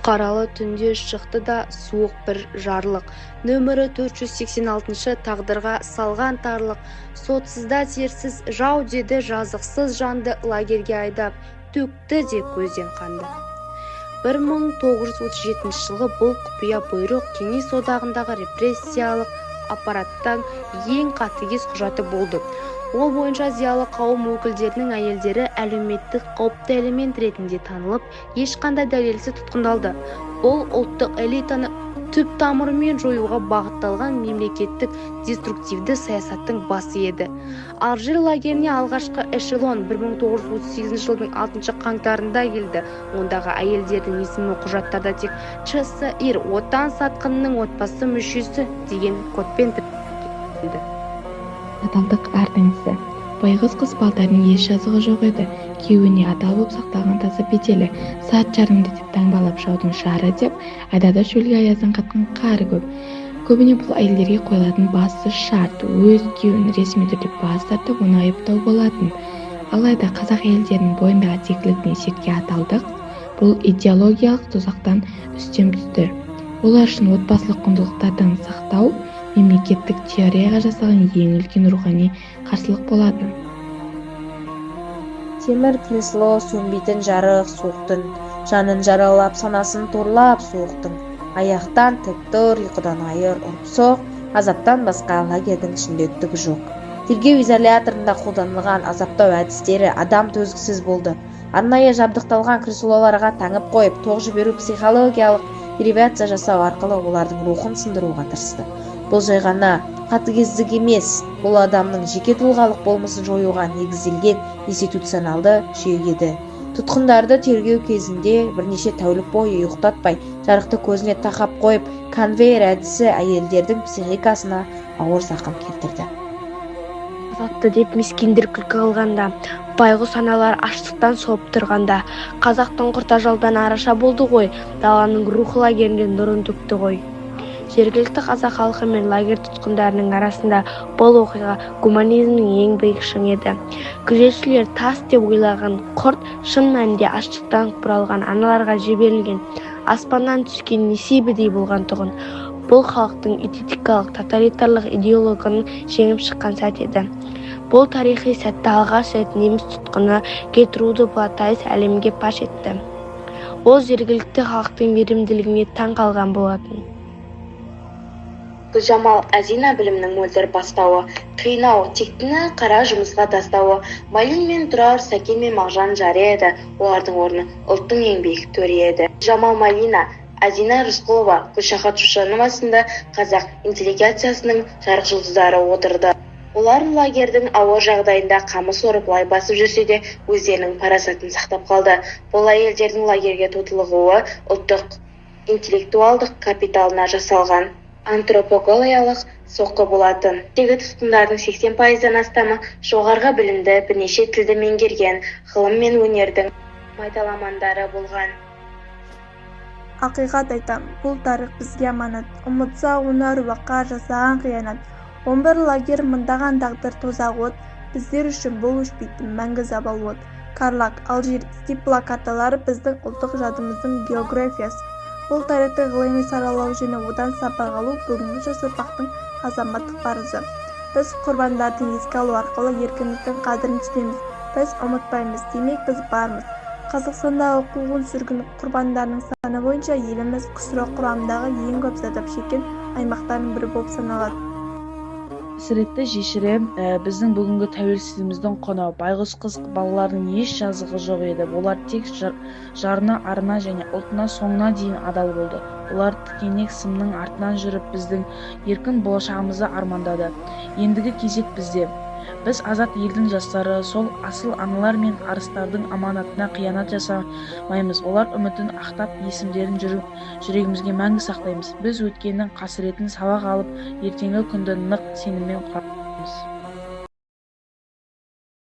Қаралы түнде шықты да суық бір жарлық. Нөмірі 486 тағдырға салған тарлық. Сотсызда терсіз жау деді, жазықсыз жанды лагерге айдап, төкті де көзден қанды. 1937 жылғы бұл құпия бұйрық Кеңес одағындағы репрессиялық аппараттан ең қатыгез құжаты болды. Ол бойынша зиялы қауым өкілдерінің әйелдері әлеуметтік қауіпті элемент ретінде танылып, ешқандай дәлелсіз тұтқындалды. Бұл ұлттық элитаны түп тамырымен жоюға бағытталған мемлекеттік деструктивді саясаттың басы еді. Алжир лагеріне алғашқы эшелон 1938 жылдың 6 қаңтарында келді. Ондағы әйелдердің есімі құжаттарда тек ЧСИР отан сатқынының отбасы мүшесі деген кодпен тіркелді. Адалдық ардыңызды. Байғыз қыз балдарының еш жазығы жоқ еді. Күйеуіне адал болып сақталған таза беделі. Саат жарымды деп таңбалап жаудың жары деп, айдада шөлге аяздан қатқан қары көп. Көбіне бұл әйелдерге қойылатын басты шарт өз күйеуін ресми түрде бас тартып, оны айыптау болатын. Алайда қазақ әйелдерінің бойындағы тектіліктің шетке адалдық бұл идеологиялық тұзақтан үстем түсті. Олар үшін отбасылық құндылықтардан сақтау мемлекеттік теорияға жасалған ең үлкен рухани қарсылық болады. Темір кресло сөнбейтін жарық суықтың, жанын жаралап, санасын торлап суықтың. Аяқтан тік тұр, ұйқыдан айыр, ұрып-соқ, азаптан басқа лагердің ішінде түк жоқ. Тергеу изоляторында қолданылған азаптау әдістері адам төзгісіз болды. Арнайы жабдықталған креслоларға таңып қойып, тоқ жіберу психологиялық деривация жасау арқылы олардың рухын сындыруға тырысты. Бұл жай ғана қатыгездік емес, бұл адамның жеке тұлғалық болмысын жоюға негізделген институционалды жүйе еді. Тұтқындарды тергеу кезінде бірнеше тәулік бойы ұйықтатпай, жарықты көзіне тақап қойып, конвейер әдісі әйелдердің психикасына ауыр зақым келтірді. Азатты деп мискиндер күлкі қылғанда, байғұс аналар аштықтан соғып тұрғанда, қазақтың құрта жалдан араша болды ғой, даланың рухы лагерінде нұрын төкті ғой. Жергілікті қазақ халқы мен лагер тұтқындарының арасында бұл оқиға гуманизмнің ең биік шыңы еді. Күзетшілер тас деп ойлаған құрт шын мәнінде аштықтан бұралған аналарға жіберілген аспаннан түскен несібедей болған тұғын. Бұл халықтың этикалық тоталитарлық идеологияның жеңіп шыққан сәт еді. Бұл тарихи сәтті алғаш рет неміс тұтқыны Гертруде Платайс әлемге паш етті. Ол жергілікті халықтың мейірімділігіне таң қалған болатын. Гүлжамал Әзина білімнің мөлдір бастауы, қинау, тектіні қара жұмысқа тастауы, Майлин мен Тұрар, Сәкен мен Мағжан жары еді, олардың орны ұлттың ең биік төрі еді. Жамал Малина, Әзина Рысқұлова, Гүлшахат Шушанова сынды қазақ интеллигенциясының жарық жұлдыздары отырды. Олар лагердің ауыр жағдайында қамыс орып лай басып жүрсе де, өздерінің парасатын сақтап қалды. Бұл әйелдердің лагерге тотылығуы ұлттық интеллектуалдық капиталына жасалған антропологиялық соққы болатын. Тегі тұтқындардың 80%-дан астамы жоғарғы білімді, бірнеше тілді меңгерген, ғылым мен өнердің майдаламандары болған. Ақиқат айтам, бұл тарих бізге аманат. Ұмытса, оны ұрпаққа жасаған қиянат. 11 лагер мыңдаған тағдыр тозақ от, біздер үшін бұл өшпейтін мәңгі забал от. Карлаг, Алжир, Стипла карталары біздің ұлттық жадымыздың географиясы. Бұл тарихты ғылыми саралау және одан сабақ алу бүгінгі жас ұрпақтың азаматтық парызы. Біз құрбандардың еске алу арқылы еркіндіктің қадірін түсінеміз. Біз ұмытпаймыз, демек біз бармыз. Қазақстандағы қуғын-сүргін құрбандарының саны бойынша еліміз КСРО құрамындағы ең көп зардап шеккен аймақтардың бірі болып саналады. Әсіретті жешірі біздің бүгінгі тәуелсіздігіміздің құны. Байғұс қыз балалардың еш жазығы жоқ еді. Олар тек жарына, арына және ұлтына соңына дейін адал болды. Олар тікенек сымның артынан жүріп біздің еркін болашағымызды армандады. Ендігі кезек бізде. Біз азат елдің жастары сол асыл аналар мен арыстардың аманатына қиянат жасамаймыз. Олар үмітін ақтап, есімдерін жүрегімізге мәңгі сақтаймыз. Біз өткеннің қасіретін сабақ алып, ертеңгі күнді нық сеніммен құрамыз.